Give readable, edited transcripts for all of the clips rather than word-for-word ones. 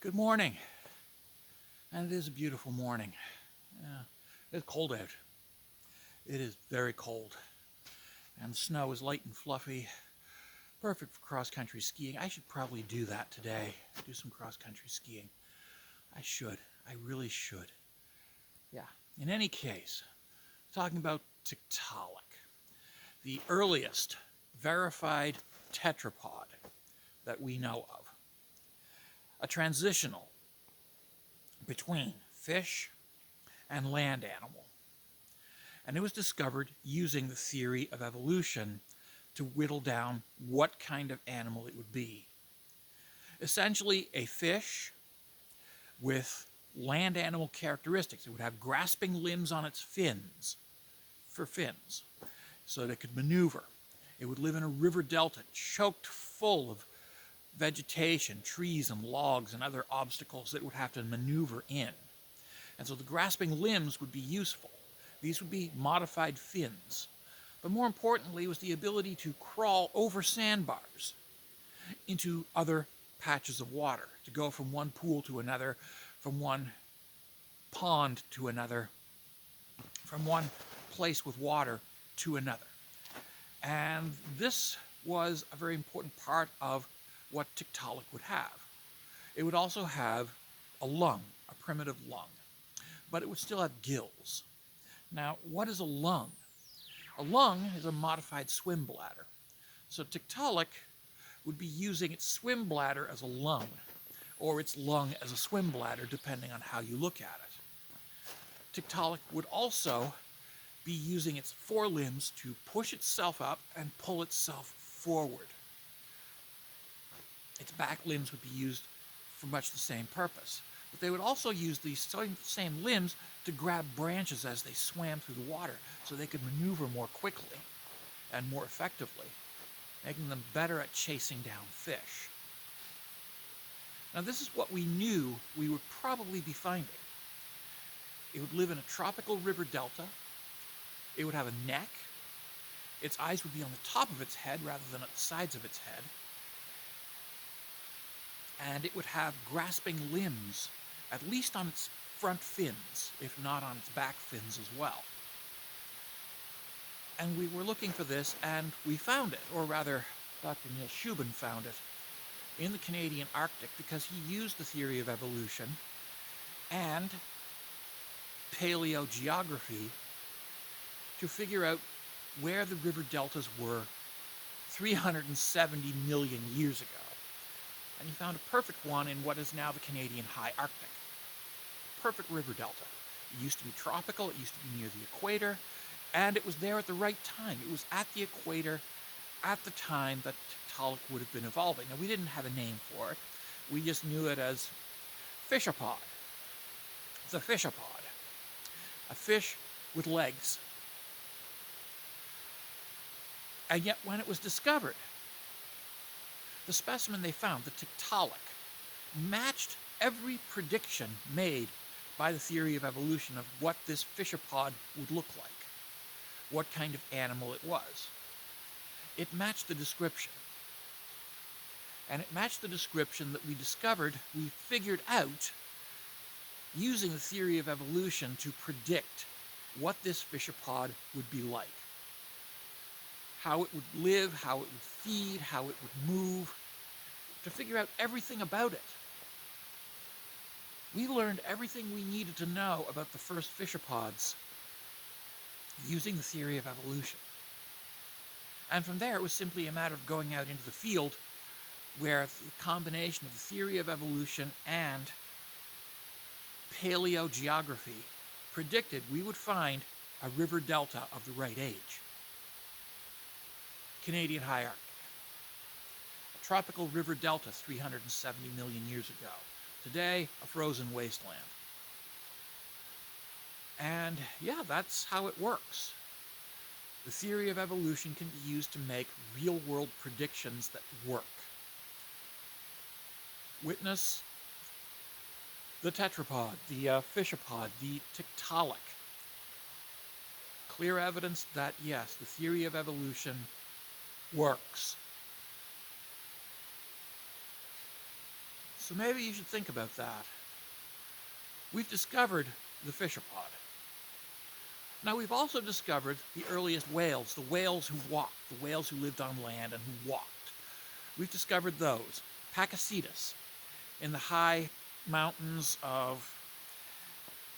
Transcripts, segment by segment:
Good morning, and it is a beautiful morning. Yeah, it's cold out. It is very cold, and the snow is light and fluffy, perfect for cross-country skiing. I should probably do that today, do some cross-country skiing. I should. I really should. Yeah. In any case, talking about Tiktalik, the earliest verified tetrapod that we know of. A transitional between fish and land animal. And it was discovered using the theory of evolution to whittle down what kind of animal it would be. Essentially, a fish with land animal characteristics. It would have grasping limbs on its fins, for fins, so that it could maneuver. It would live in a river delta choked full of vegetation, trees and logs and other obstacles that it would have to maneuver in. And so the grasping limbs would be useful. These would be modified fins. But more importantly was the ability to crawl over sandbars into other patches of water, to go from one pool to another, from one pond to another, from one place with water to another. And this was a very important part of what Tiktalik would have. It would also have a lung, a primitive lung, but it would still have gills. Now, what is a lung? A lung is a modified swim bladder. So Tiktalik would be using its swim bladder as a lung, or its lung as a swim bladder, depending on how you look at it. Tiktalik would also be using its forelimbs to push itself up and pull itself forward. Its back limbs would be used for much the same purpose. But they would also use these same limbs to grab branches as they swam through the water so they could maneuver more quickly and more effectively, making them better at chasing down fish. Now, this is what we knew we would probably be finding. It would live in a tropical river delta. It would have a neck. Its eyes would be on the top of its head rather than at the sides of its head. And it would have grasping limbs, at least on its front fins, if not on its back fins as well. And we were looking for this, and we found it, or rather, Dr. Shubin found it, in the Canadian Arctic because he used the theory of evolution and paleogeography to figure out where the river deltas were 370 million years ago. And he found a perfect one in what is now the Canadian high Arctic. Perfect river delta. It used to be tropical, it used to be near the equator, and it was there at the right time. It was at the equator at the time that Tiktalik would have been evolving. Now, we didn't have a name for it. We just knew it as fishapod. It's a fishapod. A fish with legs. And yet, when it was discovered, the specimen they found, the Tiktalik, matched every prediction made by the theory of evolution of what this fishapod would look like, what kind of animal it was. It matched the description. And it matched the description that we discovered, we figured out, using the theory of evolution to predict what this fishapod would be like. How it would live, how it would feed, how it would move, to figure out everything about it. We learned everything we needed to know about the first fishapods using the theory of evolution. And from there, it was simply a matter of going out into the field where the combination of the theory of evolution and paleogeography predicted we would find a river delta of the right age. Canadian high Arctic. A tropical river delta 370 million years ago. Today, a frozen wasteland. And yeah, that's how it works. The theory of evolution can be used to make real-world predictions that work. Witness the tetrapod, the fishapod, the Tiktalik. Clear evidence that, yes, the theory of evolution works. So maybe you should think about that. We've discovered the fishapod. Now we've also discovered the earliest whales, the whales who walked, the whales who lived on land and who walked. We've discovered those. Pakicetus in the high mountains of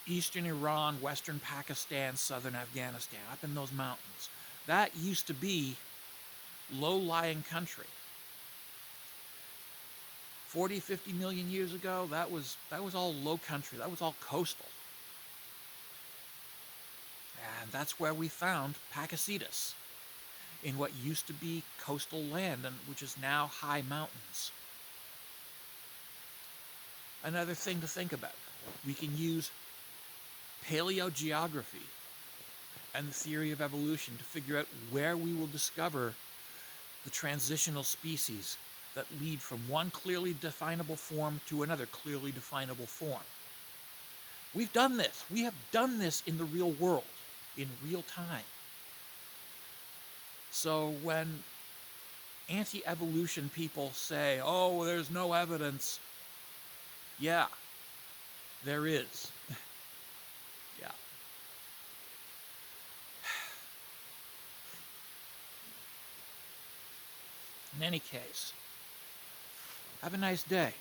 eastern Iran, western Pakistan, southern Afghanistan, up in those mountains. That used to be low-lying country. 40, 50 million years ago, that was all low country. That was all coastal. And that's where we found Pakicetus, in what used to be coastal land, and which is now high mountains. Another thing to think about, we can use paleogeography and the theory of evolution to figure out where we will discover the transitional species that lead from one clearly definable form to another clearly definable form. We've done this. We have done this in the real world, in real time. So when anti-evolution people say, oh, there's no evidence, yeah, there is. Yeah. In any case, have a nice day.